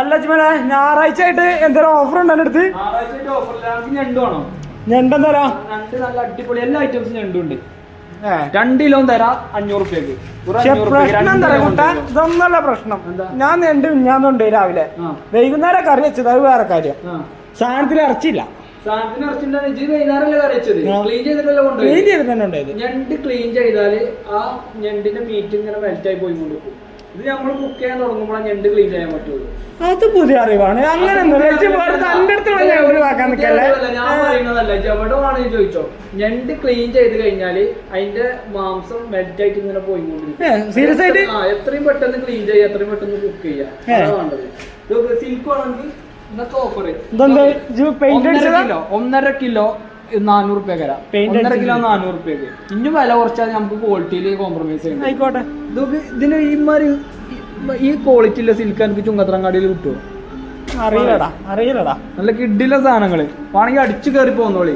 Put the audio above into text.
അല്ല ചുമല ഞായറാഴ്ച ആയിട്ട് എന്തെങ്കിലും ഓഫർ ഉണ്ടോ എന്റെ അടുത്ത്? ഞണ്ടെന്താ നല്ല അടിപൊളി എല്ലാ ഐറ്റംസും ഞണ്ടുണ്ട്. 2 കിലോ തരാം 500 റുപ്യക്ക്. പ്രശ്നം എന്താ കൂട്ടാ, ഇതൊന്നല്ല പ്രശ്നം. ഞാൻ ഞാനുണ്ട് രാവിലെ, വൈകുന്നേരം കറി വെച്ചത് അത് വേറെ കാര്യം. സാധനത്തിൽ ഇറച്ചിയില്ല. ക്ലീൻ ചെയ്ത് തന്നെ ഉണ്ടായത്. ഞണ്ട് ക്ലീൻ ചെയ്താല് ആ ഞണ്ടിന്റെ മീറ്റ് ഇങ്ങനെ മെൽറ്റായി പോയിക്കൊണ്ടിരിക്കും. ഇത് നമ്മൾ കുക്ക് ചെയ്യാൻ തുടങ്ങുമ്പോഴാണ് ഞണ്ട് ക്ലീൻ ചെയ്യാൻ പറ്റുള്ളൂ. അത് പുതിയ അറിവാണ്. അങ്ങനെ ഞാൻ പറയുന്നതല്ല, എവിടെ വേണമെങ്കിൽ ചോദിച്ചോ. ഞണ്ട് ക്ലീൻ ചെയ്ത് കഴിഞ്ഞാല് അതിന്റെ മാംസം മെൽറ്റ് ആയിട്ട് ഇങ്ങനെ പോയിക്കൊണ്ടിരിക്കും. സീരിയസ് ആയിട്ട് എത്രയും പെട്ടെന്ന് ക്ലീൻ ചെയ്യാം, എത്രയും പെട്ടെന്ന് കുക്ക് ചെയ്യാം. അതാണ് വേണ്ടത്. സിൽക്ക് ആണെങ്കിൽ ഇന്നത്തെ ഓഫർ 1.5 കിലോ 400 റുപ്യ തരാം. 1.5 കിലോ 400 റുപ്യക്ക്. ഇന്നും വില കുറച്ചാൽ നമുക്ക് ക്വാളിറ്റിയിൽ കോംപ്രമൈസ് ചെയ്യാം. ആയിക്കോട്ടെ. ഇതൊക്കെ ഇതിന് ഈ ക്വാളിറ്റി ഉള്ള സിൽക്ക് എനിക്ക് ചുങ്കത്രങ്ങാടിയിൽ കിട്ടുമോ? അറിയില്ലടാ. നല്ല കിഡിലെ സാധനങ്ങള് വേണമെങ്കിൽ അടിച്ചു കയറി പോന്നോളി.